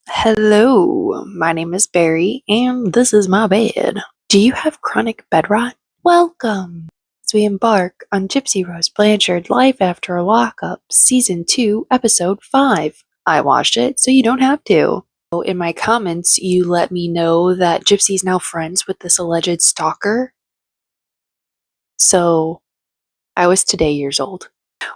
Hello, my name is Barry, and this is my bed. Do you have chronic bed rot? Welcome as we embark on Gypsy Rose Blanchard Life After a Lockup, Season 2, Episode 5. I watched it, so you don't have to. In my comments, you let me know that Gypsy's now friends with this alleged stalker. So, I was today years old.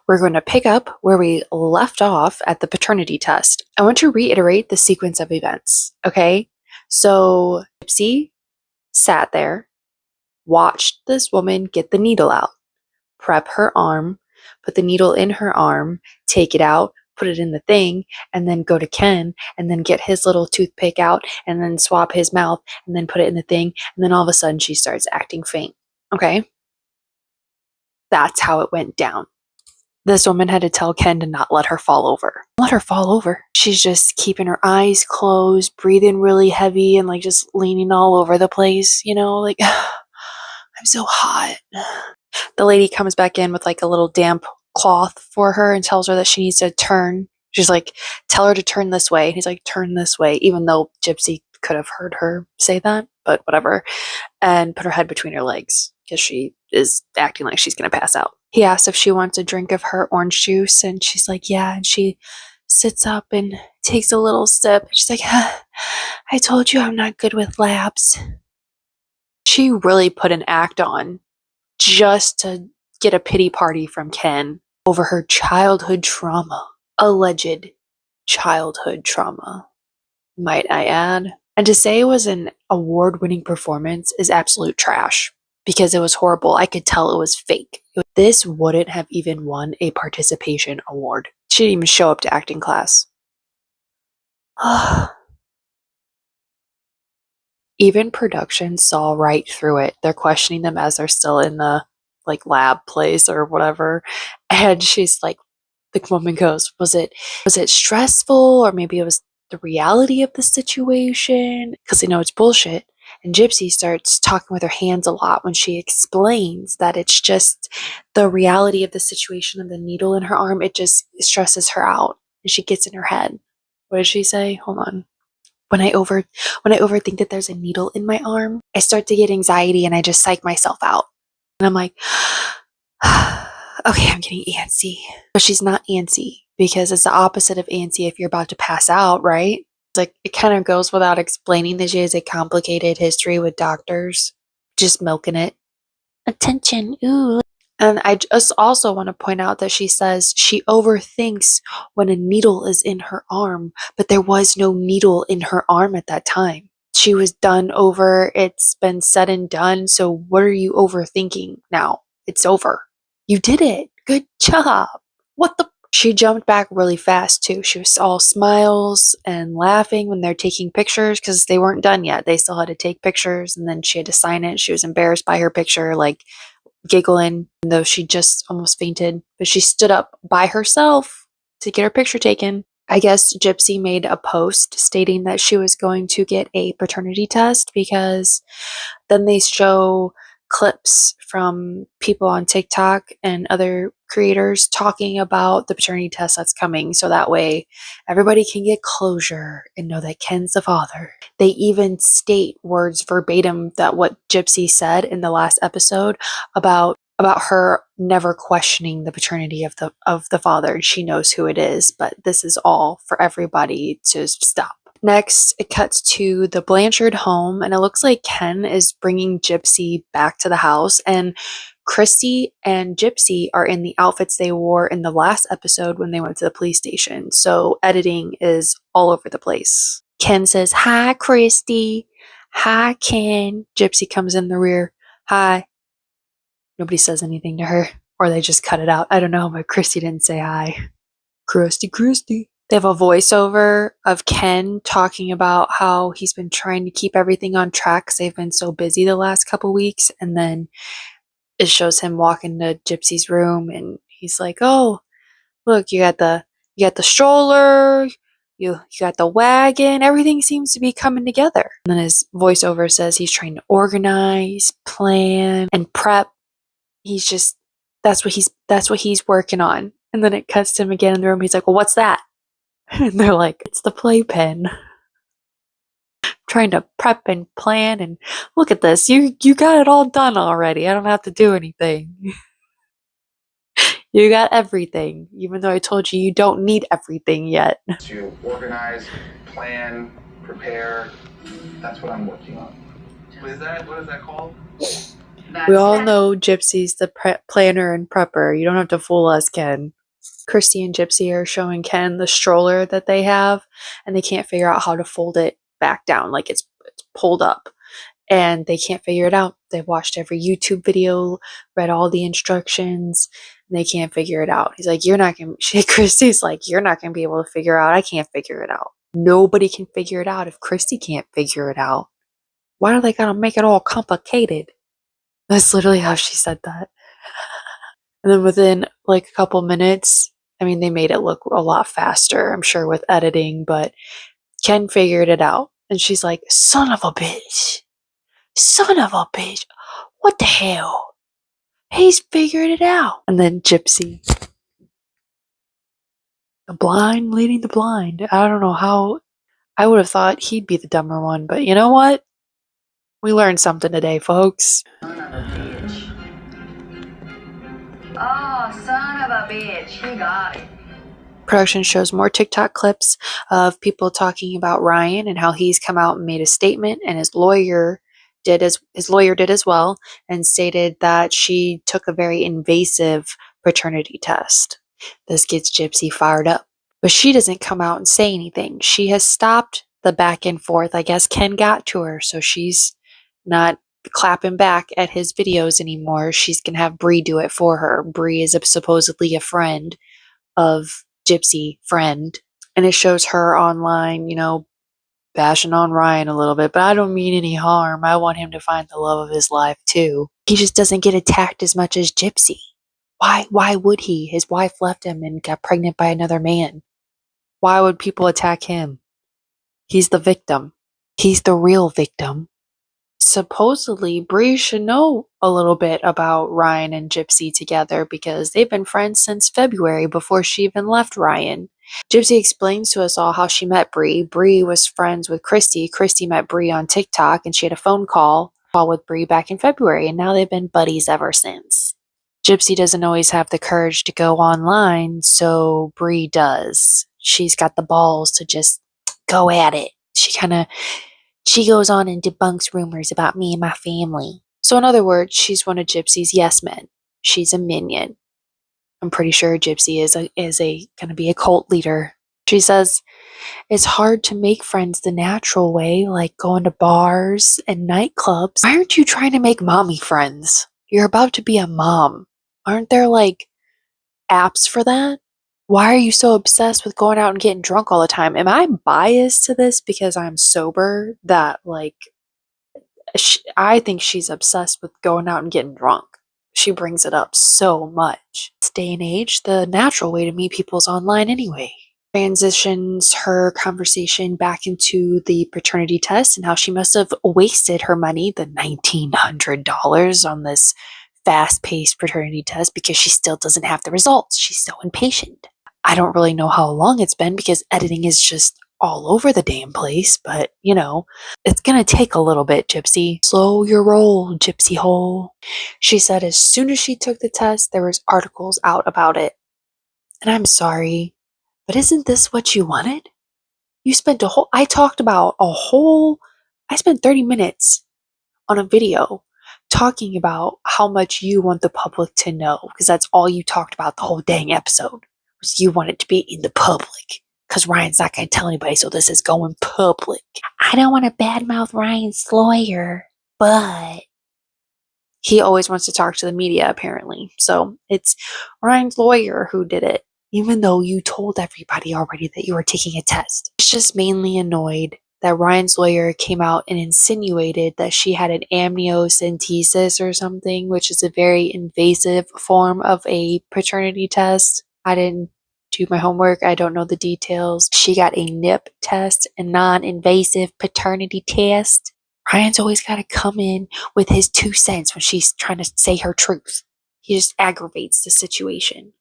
We're going to pick up where we left off at the paternity test. I want to reiterate the sequence of events, okay? So, Gypsy sat there, watched this woman get the needle out, prep her arm, put the needle in her arm, take it out, put it in the thing, and then go to Ken and then get his little toothpick out and then swab his mouth and then put it in the thing. And then all of a sudden she starts acting faint, okay? That's how it went down. This woman had to tell Ken to not let her fall over. Let her fall over. She's just keeping her eyes closed, breathing really heavy, and like just leaning all over the place, like, I'm so hot. The lady comes back in with like a little damp cloth for her and tells her that she needs to turn. She's like, tell her to turn this way. And he's like, turn this way, even though Gypsy could have heard her say that, but whatever. And put her head between her legs because she is acting like she's going to pass out. He asks if she wants a drink of her orange juice, and she's like, yeah. And she sits up and takes a little sip. She's like, I told you I'm not good with labs. She really put an act on just to get a pity party from Ken over her childhood trauma. Alleged childhood trauma, might I add. And to say it was an award-winning performance is absolute trash because it was horrible. I could tell it was fake. This wouldn't have even won a participation award. She didn't even show up to acting class. Even production saw right through it. They're questioning them as they're still in the lab place or whatever. And she's like, the woman goes, was it stressful, or maybe it was the reality of the situation? Because they know it's bullshit. And Gypsy starts talking with her hands a lot when she explains that it's just the reality of the situation of the needle in her arm. It just stresses her out and she gets in her head. What did she say? Hold on. When I overthink that there's a needle in my arm, I start to get anxiety and I just psych myself out. And I'm like, okay, I'm getting antsy. But she's not antsy because it's the opposite of antsy if you're about to pass out, right? It's like it kind of goes without explaining that she has a complicated history with doctors. Just milking it. Attention, ooh. And I just also want to point out that she says she overthinks when a needle is in her arm, but there was no needle in her arm at that time. She was done over. It's been said and done. So what are you overthinking now? It's over. You did it. Good job. What the? She jumped back really fast too. She was all smiles and laughing when they're taking pictures because they weren't done yet. They still had to take pictures and then she had to sign it. She was embarrassed by her picture, like giggling, though she just almost fainted. But she stood up by herself to get her picture taken. I guess Gypsy made a post stating that she was going to get a paternity test because then they show clips from people on TikTok and other creators talking about the paternity test that's coming. So that way everybody can get closure and know that Ken's the father. They even state words verbatim that what Gypsy said in the last episode about her never questioning the paternity of the father. She knows who it is, but this is all for everybody to stop. Next, it cuts to the Blanchard home, and it looks like Ken is bringing Gypsy back to the house, and Christy and Gypsy are in the outfits they wore in the last episode when they went to the police station. So editing is all over the place. Ken says, "Hi, Christy." "Hi, Ken." Gypsy comes in the rear. "Hi." Nobody says anything to her, or they just cut it out. I don't know, but Christy didn't say hi. Christy. They have a voiceover of Ken talking about how he's been trying to keep everything on track because they've been so busy the last couple weeks. And then it shows him walking to Gypsy's room and he's like, "Oh, look, you got the stroller, you got the wagon, everything seems to be coming together." And then his voiceover says he's trying to organize, plan, and prep. He's just that's what he's working on. And then it cuts to him again in the room. He's like, "Well, what's that?" And they're like, "It's the playpen." trying to prep and plan, and look at this. You got it all done already. I don't have to do anything. You got everything, even though I told you you don't need everything yet. To organize, plan, prepare. That's what I'm working on. What is that called? We all know Gypsy's the planner and prepper. You don't have to fool us, Ken. Christy and Gypsy are showing Ken the stroller that they have, and they can't figure out how to fold it back down, like it's pulled up. And they can't figure it out. They've watched every YouTube video, read all the instructions, and they can't figure it out. He's like, you're not going to, Christy's like, you're not going to be able to figure out. I can't figure it out. Nobody can figure it out if Christy can't figure it out. Why do they got to make it all complicated? That's literally how she said that. And then within like a couple minutes, I mean, they made it look a lot faster, I'm sure, with editing, but Ken figured it out. And she's like, son of a bitch. Son of a bitch. What the hell? He's figured it out. And then Gypsy. The blind leading the blind. I don't know how. I would have thought he'd be the dumber one, but you know what? We learned something today, folks. Son of a bitch. Oh, son of a bitch. He got it. Production shows more TikTok clips of people talking about Ryan and how he's come out and made a statement, and his lawyer did as well, and stated that she took a very invasive paternity test. This gets Gypsy fired up, but she doesn't come out and say anything. She has stopped the back and forth. I guess Ken got to her, so she's not clapping back at his videos anymore. She's gonna have Bree do it for her. Bree is supposedly a friend of Gypsy, friend, and it shows her online, bashing on Ryan a little bit, but I don't mean any harm. I want him to find the love of his life too. He just doesn't get attacked as much as Gypsy. Why would he? His wife left him and got pregnant by another man. Why would people attack him? He's the victim. He's the real victim. Supposedly, Bree should know a little bit about Ryan and Gypsy together because they've been friends since February, before she even left Ryan. Gypsy explains to us all how she met Bree. Bree was friends with Christy. Christy met Bree on TikTok, and she had a phone call with Bree back in February, and now they've been buddies ever since. Gypsy doesn't always have the courage to go online, so Bree does. She's got the balls to just go at it. She goes on and debunks rumors about me and my family. So in other words, she's one of Gypsy's yes men. She's a minion. I'm pretty sure Gypsy is going to be a cult leader. She says, it's hard to make friends the natural way, like going to bars and nightclubs. Why aren't you trying to make mommy friends? You're about to be a mom. Aren't there like apps for that? Why are you so obsessed with going out and getting drunk all the time? Am I biased to this because I'm sober? That I think she's obsessed with going out and getting drunk. She brings it up so much. This day and age, the natural way to meet people is online anyway. Transitions her conversation back into the paternity test and how she must have wasted her money, the $1,900, on this fast-paced paternity test because she still doesn't have the results. She's so impatient. I don't really know how long it's been because editing is just all over the damn place, but it's gonna take a little bit, Gypsy. Slow your roll, Gypsy hole. She said as soon as she took the test, there was articles out about it. And I'm sorry, but isn't this what you wanted? You spent I spent 30 minutes on a video talking about how much you want the public to know, because that's all you talked about the whole dang episode, was you want it to be in the public. Because Ryan's not going to tell anybody, so this is going public. I don't want to badmouth Ryan's lawyer, but he always wants to talk to the media, apparently. So it's Ryan's lawyer who did it, even though you told everybody already that you were taking a test. It's just mainly annoyed that Ryan's lawyer came out and insinuated that she had an amniocentesis or something, which is a very invasive form of a paternity test. I didn't do my homework. I don't know the details. She got a NIP test, a non-invasive paternity test. Ryan's always got to come in with his 2 cents when she's trying to say her truth. He just aggravates the situation.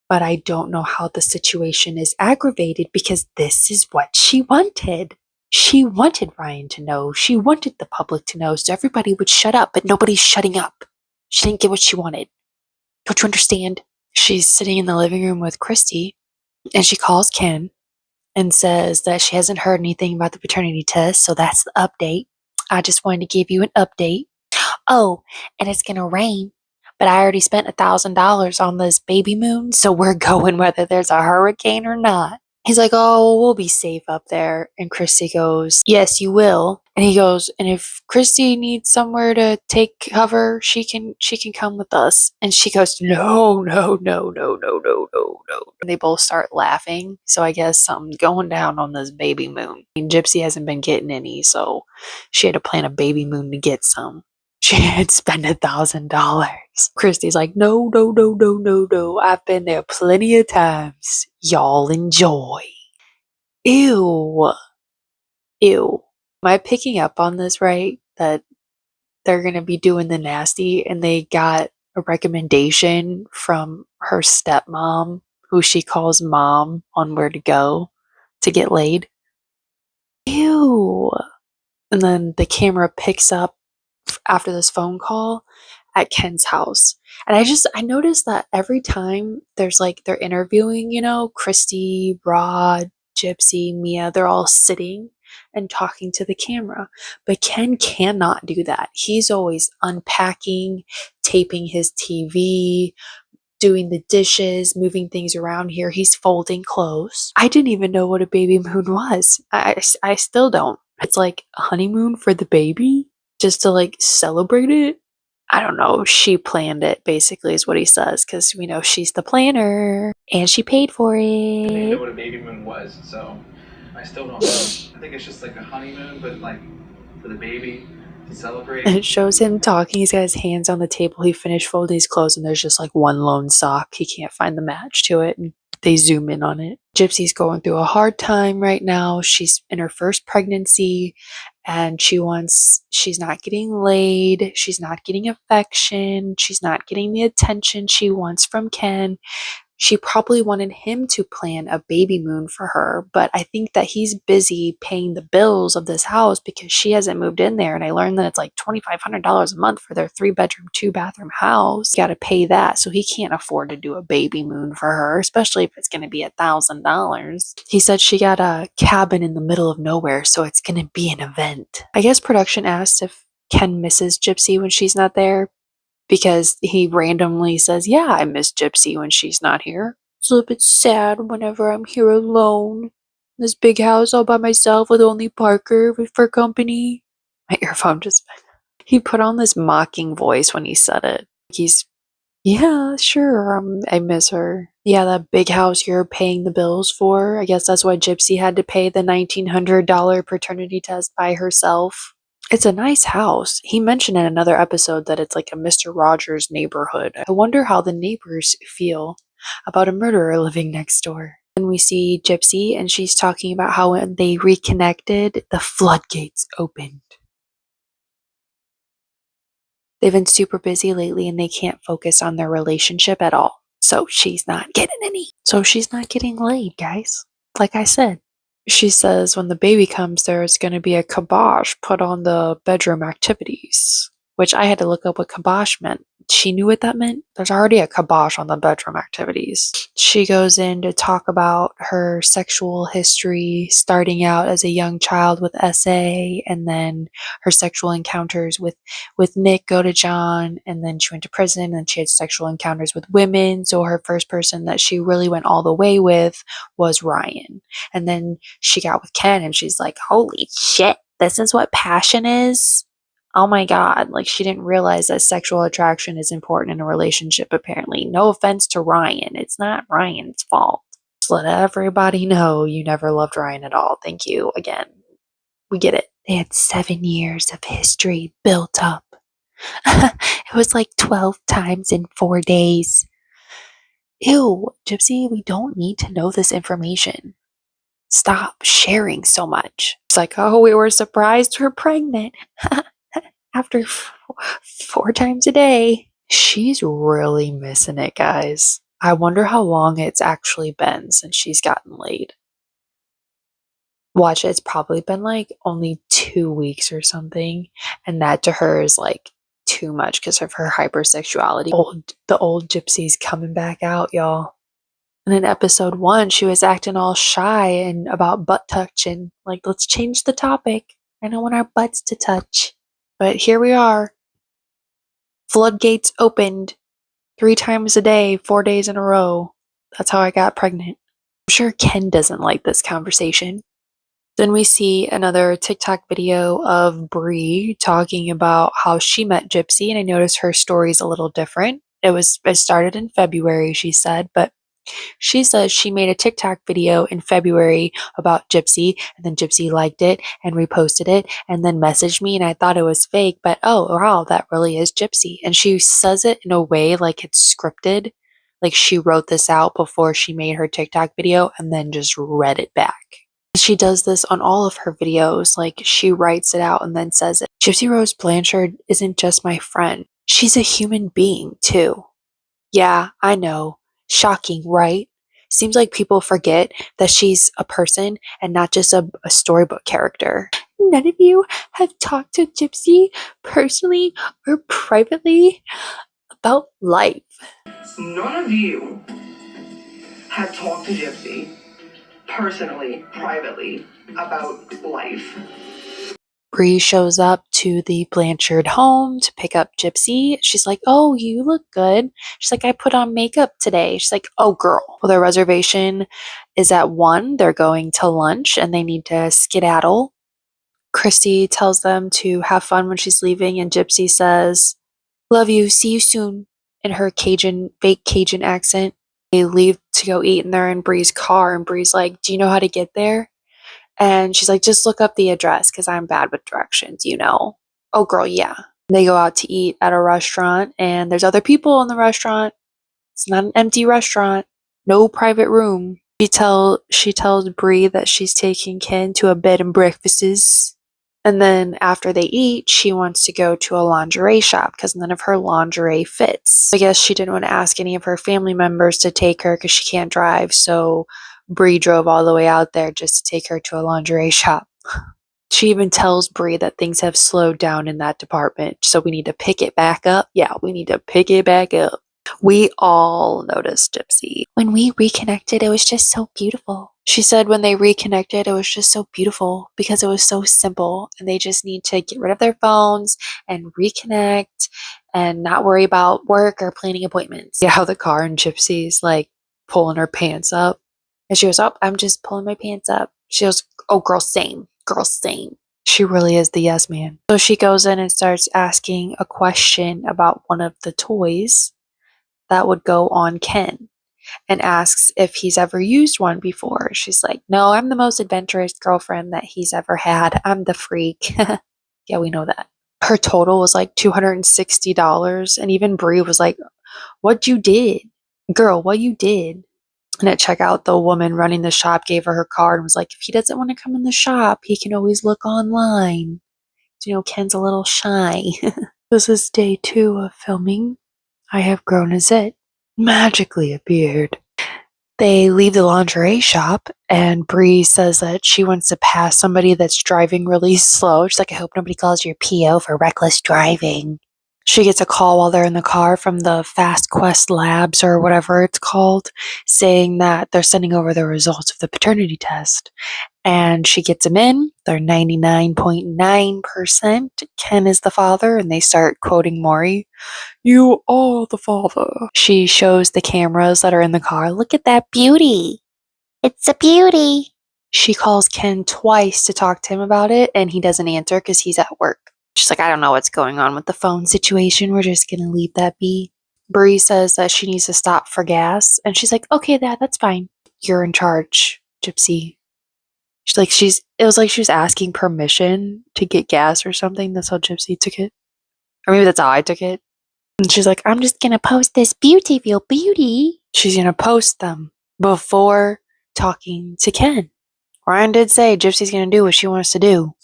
But I don't know how the situation is aggravated because this is what she wanted. She wanted Ryan to know. She wanted the public to know so everybody would shut up, but nobody's shutting up. She didn't get what she wanted. Don't you understand? She's sitting in the living room with Christy, and she calls Ken and says that she hasn't heard anything about the paternity test, so that's the update. I just wanted to give you an update. Oh, and it's gonna rain, but I already spent $1,000 on this baby moon, so we're going whether there's a hurricane or not. He's like, oh, we'll be safe up there. And Christy goes, yes, you will. And he goes, and if Christy needs somewhere to take cover, she can come with us. And she goes, no, no, no, no, no, no, no, no. And they both start laughing. So I guess something's going down on this baby moon. And Gypsy hasn't been getting any, so she had to plan a baby moon to get some. She had spent $1,000. Christy's like, no, no, no, no, no, no. I've been there plenty of times. Y'all enjoy. Ew. Ew. Am I picking up on this right? That they're going to be doing the nasty and they got a recommendation from her stepmom, who she calls mom, on where to go to get laid? Ew. And then the camera picks up after this phone call at Ken's house. And I noticed that every time there's like they're interviewing, Christy, Rod, Gypsy, Mia, they're all sitting and talking to the camera. But Ken cannot do that. He's always unpacking, taping his TV, doing the dishes, moving things around here. He's folding clothes. I didn't even know what a baby moon was. I still don't. It's like a honeymoon for the baby just to like celebrate it. I don't know. She planned it, basically, is what he says, because we know she's the planner and she paid for I didn't know it. what a baby moon was, so I still don't know. I think it's just like a honeymoon, but like for the baby to celebrate. And it shows him talking. He's got his hands on the table. He finished folding his clothes, and there's just like one lone sock. He can't find the match to it. And they zoom in on it. Gypsy's going through a hard time right now. She's in her first pregnancy, and she's not getting laid. She's not getting affection. She's not getting the attention she wants from Ken. She probably wanted him to plan a baby moon for her, but I think that he's busy paying the bills of this house because she hasn't moved in there. And I learned that it's like $2,500 a month for their 3-bedroom, 2-bathroom house. Got to pay that. So he can't afford to do a baby moon for her, especially if it's going to be $1,000. He said she got a cabin in the middle of nowhere, so it's going to be an event. I guess production asked if Ken misses Gypsy when she's not there, because he randomly says, yeah, I miss Gypsy when she's not here. It's a little bit sad whenever I'm here alone. This big house all by myself with only Parker for company. My earphone just... He put on this mocking voice when he said it. He's, yeah, sure, I miss her. Yeah, that big house you're paying the bills for. I guess that's why Gypsy had to pay the $1,900 paternity test by herself. It's a nice house. He mentioned in another episode that it's like a Mr. Rogers neighborhood. I wonder how the neighbors feel about a murderer living next door. And we see Gypsy, and she's talking about how when they reconnected, the floodgates opened. They've been super busy lately and they can't focus on their relationship at all. So she's not getting any. So she's not getting laid, guys. Like I said. She says when the baby comes, there's going to be a kibosh put on the bedroom activities, which I had to look up what kibosh meant. She knew what that meant. There's already a kibosh on the bedroom activities. She goes in to talk about her sexual history, starting out as a young child with SA, and then her sexual encounters with Nick go to John, and then she went to prison, and she had sexual encounters with women. So her first person that she really went all the way with was Ryan. And then she got with Ken, and she's like, holy shit, this is what passion is? Oh my god, like she didn't realize that sexual attraction is important in a relationship, apparently. No offense to Ryan, it's not Ryan's fault. Just let everybody know you never loved Ryan at all. Thank you again. We get it. They had 7 years of history built up. It was like 12 times in 4 days. Ew, Gypsy, we don't need to know this information. Stop sharing so much. It's like, oh, we were surprised we're pregnant. After 4 times a day. She's really missing it, guys. I wonder how long it's actually been since she's gotten laid. Watch it, it's probably been like only 2 weeks or something, and that to her is like too much because of her hypersexuality. The old Gypsy's coming back out, y'all. And in episode 1, she was acting all shy and about butt touching. Like, let's change the topic. I don't want our butts to touch. But here we are. Floodgates opened 3 times a day, 4 days in a row. That's how I got pregnant. I'm sure Ken doesn't like this conversation. Then we see another TikTok video of Bree talking about how she met Gypsy, and I noticed her story's a little different. It started in February, she said, but she says she made a TikTok video in February about Gypsy, and then Gypsy liked it and reposted it and then messaged me, and I thought it was fake, but oh wow, that really is Gypsy. And she says it in a way like it's scripted, like she wrote this out before she made her TikTok video and then just read it back. She does this on all of her videos, like she writes it out and then says it. Gypsy Rose Blanchard isn't just my friend, she's a human being too. Yeah, I know. Shocking, right? Seems like people forget that she's a person and not just a storybook character. None of you have talked to Gypsy personally or privately about life. None of you have talked to Gypsy personally, privately, about life. Bree shows up to the Blanchard home to pick up Gypsy. She's like, oh, you look good. She's like, I put on makeup today. She's like, oh, girl. Well, their reservation is at 1. They're going to lunch and they need to skedaddle. Christy tells them to have fun when she's leaving, and Gypsy says, love you, see you soon, in her fake Cajun accent. They leave to go eat, and they're in Bree's car, and Bree's like, do you know how to get there? And she's like, just look up the address because I'm bad with directions, you know. Oh, girl, yeah. They go out to eat at a restaurant, and there's other people in the restaurant. It's not an empty restaurant. No private room. She tells Bree that she's taking Ken to a bed and breakfasts. And then after they eat, she wants to go to a lingerie shop because none of her lingerie fits. I guess she didn't want to ask any of her family members to take her because she can't drive, so Bree drove all the way out there just to take her to a lingerie shop. She even tells Bree that things have slowed down in that department, so we need to pick it back up. Yeah, we need to pick it back up. We all noticed Gypsy. When we reconnected, it was just so beautiful. She said when they reconnected, it was just so beautiful because it was so simple and they just need to get rid of their phones and reconnect and not worry about work or planning appointments. Yeah, how the car and Gypsy's like pulling her pants up. And she goes, oh, I'm just pulling my pants up. She goes, oh, girl, same. Girl, same. She really is the yes man. So she goes in and starts asking a question about one of the toys that would go on Ken and asks if he's ever used one before. She's like, no, I'm the most adventurous girlfriend that he's ever had. I'm the freak. Yeah, we know that. Her total was like $260. And even Bree was like, what you did? Girl, what you did? And at checkout, the woman running the shop gave her card and was like, if he doesn't want to come in the shop, he can always look online. You know, Ken's a little shy. This is day 2 of filming. I have grown a zit. Magically appeared. They leave the lingerie shop, and Bree says that she wants to pass somebody that's driving really slow. She's like, I hope nobody calls your PO for reckless driving. She gets a call while they're in the car from the Fast Quest Labs or whatever it's called, saying that they're sending over the results of the paternity test. And she gets them in. They're 99.9%. Ken is the father, and they start quoting Maury. You are the father. She shows the cameras that are in the car. Look at that beauty. It's a beauty. She calls Ken twice to talk to him about it, and he doesn't answer because he's at work. She's like, I don't know what's going on with the phone situation. We're just going to leave that be. Bree says that she needs to stop for gas, and she's like, okay, that's fine. You're in charge, Gypsy. It was like she was asking permission to get gas or something. That's how Gypsy took it. Or maybe that's how I took it. And she's like, I'm just going to post this beauty. She's going to post them before talking to Ken. Ryan did say Gypsy's going to do what she wants to do.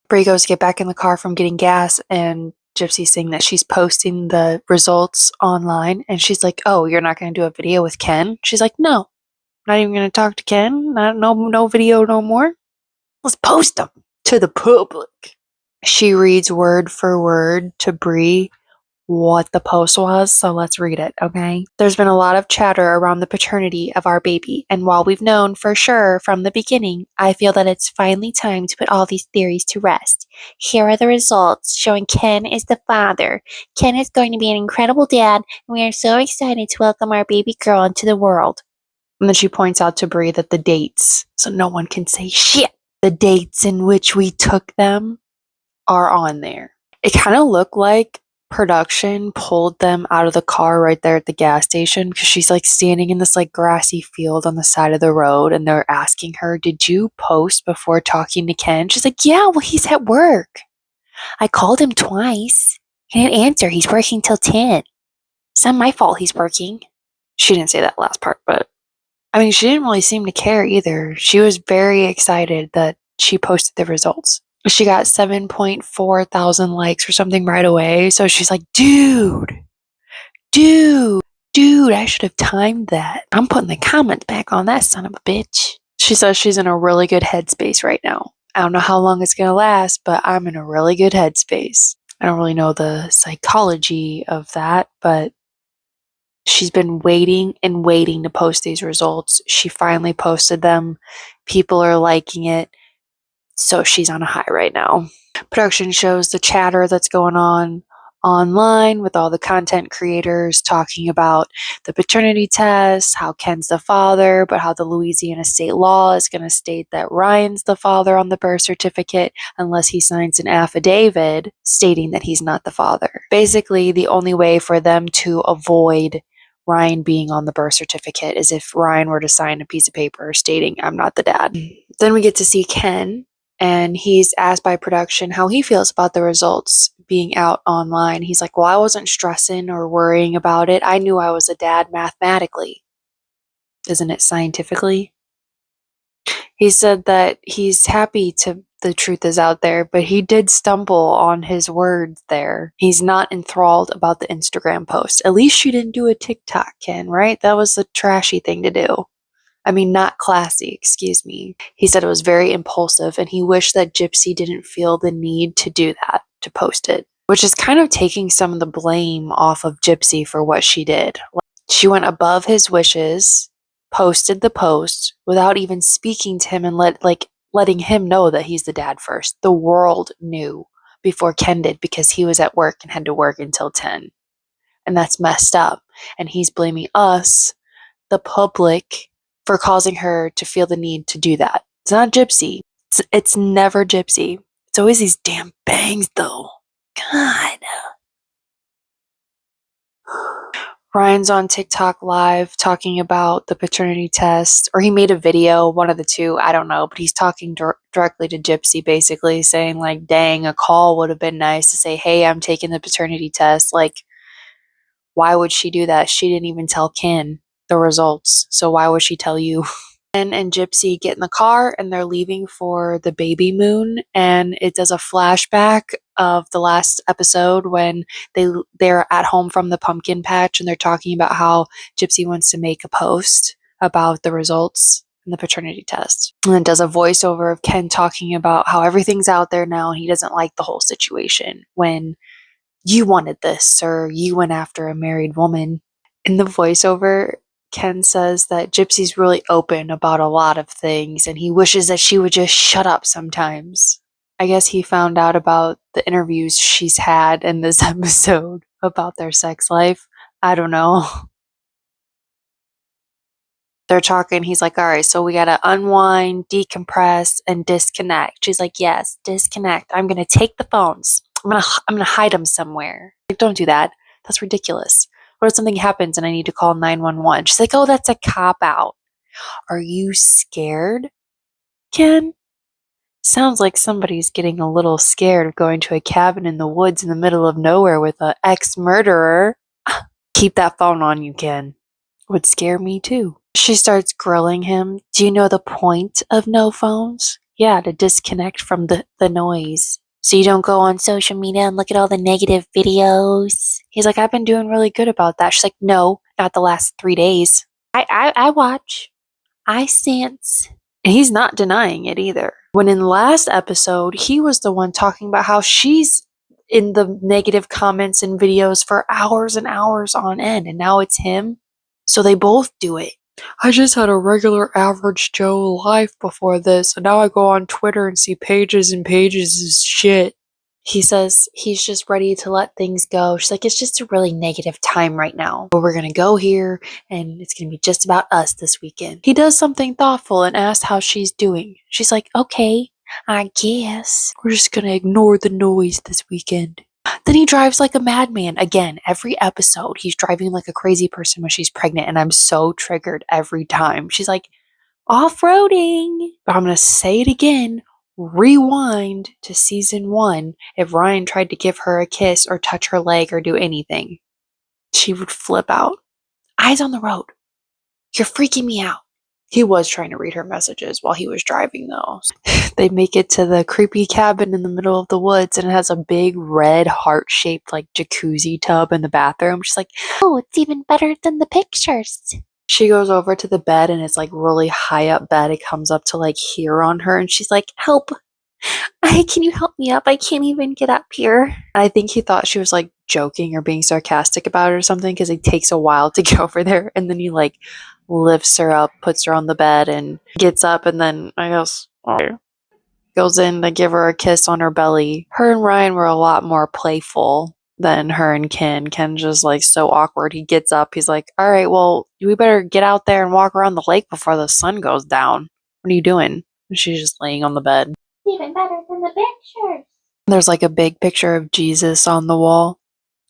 Bree goes to get back in the car from getting gas, and Gypsy's saying that she's posting the results online. And she's like, oh, you're not going to do a video with Ken? She's like, no. Not even gonna talk to Ken? No video no more? Let's post them to the public. She reads word for word to Bree what the post was, so let's read it, okay? There's been a lot of chatter around the paternity of our baby, and while we've known for sure from the beginning, I feel that it's finally time to put all these theories to rest. Here are the results showing Ken is the father. Ken is going to be an incredible dad, and we are so excited to welcome our baby girl into the world. And then she points out to Bree that the dates, so no one can say shit, the dates in which we took them are on there. It kind of looked like production pulled them out of the car right there at the gas station because she's like standing in this like grassy field on the side of the road and they're asking her, "Did you post before talking to Ken?" She's like, "Yeah, well, he's at work. I called him twice. He didn't answer. He's working till 10. It's not my fault he's working." She didn't say that last part, but I mean, she didn't really seem to care either. She was very excited that she posted the results. She got 7.4 thousand likes or something right away. So she's like, dude, I should have timed that. I'm putting the comments back on that son of a bitch. She says she's in a really good headspace right now. I don't know how long it's going to last, but I'm in a really good headspace. I don't really know the psychology of that, but she's been waiting and waiting to post these results. She finally posted them. People are liking it. So she's on a high right now. Production shows the chatter that's going on online with all the content creators talking about the paternity test, how Ken's the father, but how the Louisiana state law is going to state that Ryan's the father on the birth certificate unless he signs an affidavit stating that he's not the father. Basically, the only way for them to avoid Ryan being on the birth certificate is if Ryan were to sign a piece of paper stating, "I'm not the dad." Then we get to see Ken, and he's asked by production how he feels about the results being out online. He's like, "Well, I wasn't stressing or worrying about it. I knew I was a dad mathematically. Isn't it scientifically?" He said that he's happy to the truth is out there, but he did stumble on his words there. He's not enthralled about the Instagram post. At least you didn't do a TikTok, Ken, right? That was the trashy thing to do. I mean, not classy, excuse me. He said it was very impulsive and he wished that Gypsy didn't feel the need to do that, to post it, which is kind of taking some of the blame off of Gypsy for what she did. She went above his wishes, posted the post without even speaking to him and letting him know that he's the dad first. The world knew before Ken did because he was at work and had to work until 10. And that's messed up. And he's blaming us, the public, for causing her to feel the need to do that. It's not Gypsy. It's never Gypsy. It's always these damn bangs, though. God. Ryan's on TikTok live talking about the paternity test, or he made a video, one of the two, I don't know, but he's talking directly to Gypsy, basically saying like, dang, a call would have been nice to say, "Hey, I'm taking the paternity test." Like, why would she do that? She didn't even tell Ken the results, so why would she tell you? Ken and Gypsy get in the car and they're leaving for the baby moon, and it does a flashback of the last episode when they're at home from the pumpkin patch and they're talking about how Gypsy wants to make a post about the results in the paternity test. And then does a voiceover of Ken talking about how everything's out there now and he doesn't like the whole situation when you wanted this or you went after a married woman. In the voiceover, Ken says that Gypsy's really open about a lot of things and he wishes that she would just shut up sometimes. I guess he found out about the interviews she's had in this episode about their sex life. I don't know. They're talking. He's like, "All right, so we got to unwind, decompress, and disconnect." She's like, "Yes, disconnect. I'm going to take the phones. I'm going to hide them somewhere." Like, don't do that. That's ridiculous. What if something happens and I need to call 911? She's like, "Oh, that's a cop out." Are you scared, Ken? Sounds like somebody's getting a little scared of going to a cabin in the woods in the middle of nowhere with an ex-murderer. Keep that phone on you, Ken. Would scare me too. She starts grilling him. "Do you know the point of no phones?" "Yeah, to disconnect from the noise. So you don't go on social media and look at all the negative videos." He's like, "I've been doing really good about that." She's like, "No, not the last 3 days. I watch. I sense. And he's not denying it either. When in the last episode, he was the one talking about how she's in the negative comments and videos for hours and hours on end, and now it's him. So they both do it. I just had a regular average Joe life before this, and now I go on Twitter and see pages and pages of shit. He says he's just ready to let things go. She's like, it's just a really negative time right now. But we're going to go here and it's going to be just about us this weekend. He does something thoughtful and asks how she's doing. She's like, okay, I guess. We're just going to ignore the noise this weekend. Then he drives like a madman. Again, every episode, he's driving like a crazy person when she's pregnant. And I'm so triggered every time. She's like, off-roading. But I'm going to say it again. Rewind to season 1. If Ryan tried to give her a kiss or touch her leg or do anything, she would flip out. Eyes on the road. You're freaking me out. He was trying to read her messages while he was driving though. They make it to the creepy cabin in the middle of the woods and it has a big red heart-shaped like jacuzzi tub in the bathroom. She's like, oh, it's even better than the pictures. She goes over to the bed and it's like really high up bed. It comes up to like here on her and she's like, help. Can you help me up? I can't even get up here. I think he thought she was like joking or being sarcastic about it or something because it takes a while to get over there. And then he like lifts her up, puts her on the bed and gets up and then I guess goes in to give her a kiss on her belly. Her and Ryan were a lot more playful than her and Ken. Ken's just like so awkward. He gets up. He's like, all right, well, we better get out there and walk around the lake before the sun goes down. What are you doing? And she's just laying on the bed. Even better than the pictures. There's like a big picture of Jesus on the wall.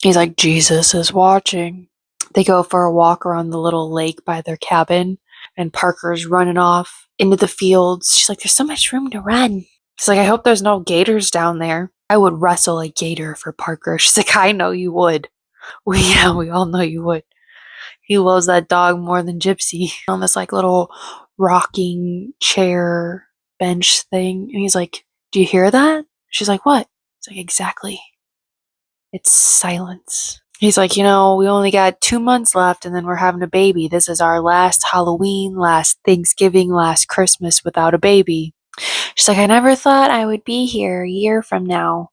He's like, Jesus is watching. They go for a walk around the little lake by their cabin and Parker's running off into the fields. She's like, there's so much room to run. She's like, I hope there's no gators down there. I would wrestle a gator for Parker. She's like, I know you would. We all know you would. He loves that dog more than Gypsy. On this like little rocking chair bench thing. And he's like, do you hear that? She's like, what? It's like, exactly. It's silence. He's like, we only got 2 months left and then we're having a baby. This is our last Halloween, last Thanksgiving, last Christmas without a baby. She's like, I never thought I would be here a year from now.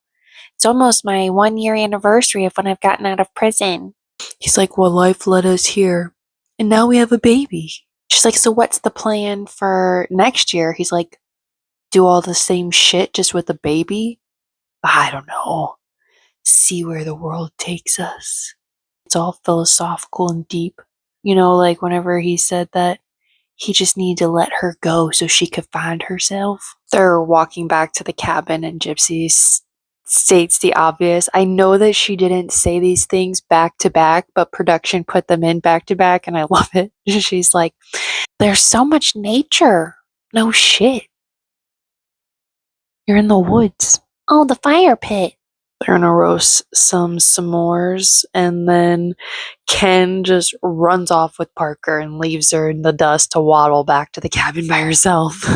It's almost my 1-year anniversary of when I've gotten out of prison. He's like, well, life led us here. And now we have a baby. She's like, so what's the plan for next year? He's like, do all the same shit just with a baby? I don't know. See where the world takes us. It's all philosophical and deep. Like whenever he said that he just needed to let her go so she could find herself. They're walking back to the cabin and Gypsy states the obvious. I know that she didn't say these things back to back, but production put them in back to back and I love it. She's like, there's so much nature. No shit. You're in the woods. Oh, the fire pit. They're gonna roast some s'mores and then Ken just runs off with Parker and leaves her in the dust to waddle back to the cabin by herself.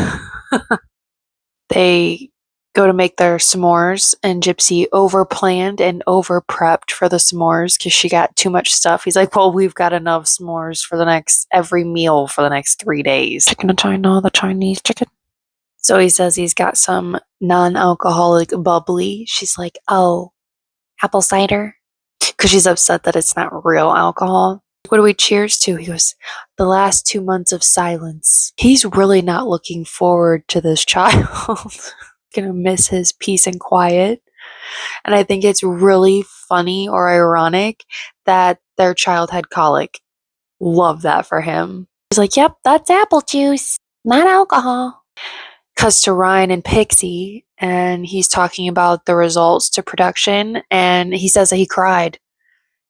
They go to make their s'mores and Gypsy over-planned and over-prepped for the s'mores because she got too much stuff. He's like, well, we've got enough s'mores for every meal for the next 3 days. Chicken of China, the Chinese chicken. So he says he's got some non-alcoholic bubbly. She's like, oh, apple cider? Because she's upset that it's not real alcohol. What do we cheers to? He goes, the last 2 months of silence. He's really not looking forward to this child. Gonna miss his peace and quiet. And I think it's really funny or ironic that their child had colic. Love that for him. He's like, yep, that's apple juice, not alcohol. Cuts to Ryan and Pixie, and he's talking about the results to production, and he says that he cried.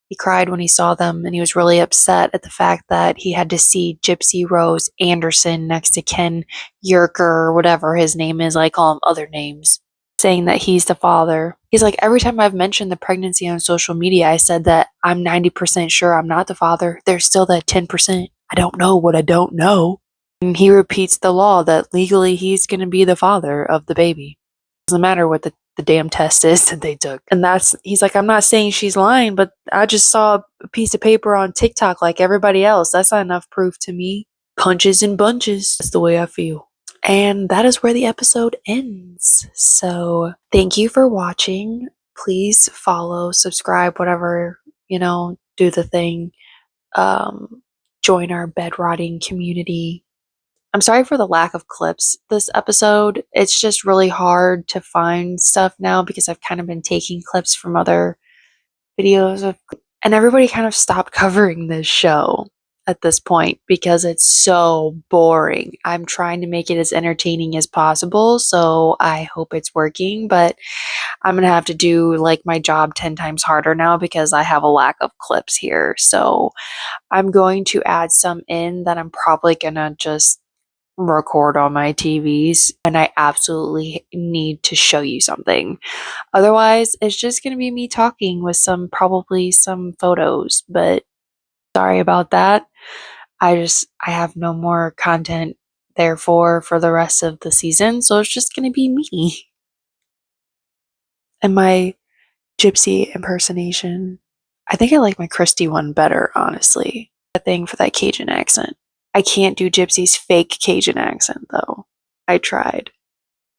He cried when he saw them, and he was really upset at the fact that he had to see Gypsy Rose Anderson next to Ken Yerker or whatever his name is. I call him other names, saying that he's the father. He's like, every time I've mentioned the pregnancy on social media, I said that I'm 90% sure I'm not the father. There's still that 10%. I don't know what I don't know. And he repeats the law that legally he's going to be the father of the baby. Doesn't matter what the damn test is that they took. And he's like, I'm not saying she's lying, but I just saw a piece of paper on TikTok like everybody else. That's not enough proof to me. punches and bunches. That's the way I feel. And that is where the episode ends. So thank you for watching. Please follow, subscribe, whatever, do the thing. Join our bed rotting community. I'm sorry for the lack of clips this episode. It's just really hard to find stuff now because I've kind of been taking clips from other videos and everybody kind of stopped covering this show at this point because it's so boring. I'm trying to make it as entertaining as possible, so I hope it's working, but I'm going to have to do like my job 10 times harder now because I have a lack of clips here. So I'm going to add some in that I'm probably going to just record on my TVs and I absolutely need to show you something. Otherwise, it's just going to be me talking with probably some photos, but sorry about that. I have no more content therefore for the rest of the season, so it's just going to be me. And my Gypsy impersonation. I think I like my Christy one better, honestly. A thing for that Cajun accent. I can't do Gypsy's fake Cajun accent, though. I tried.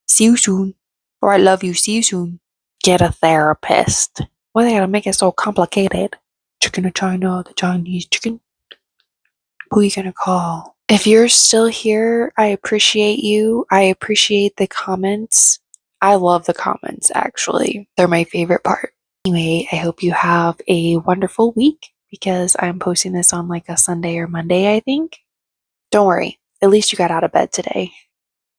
See you soon. Or I love you. See you soon. Get a therapist. Why they gotta make it so complicated? Chicken of China, the Chinese chicken. Who are you gonna call? If you're still here, I appreciate you. I appreciate the comments. I love the comments, actually. They're my favorite part. Anyway, I hope you have a wonderful week because I'm posting this on like a Sunday or Monday, I think. Don't worry, at least you got out of bed today.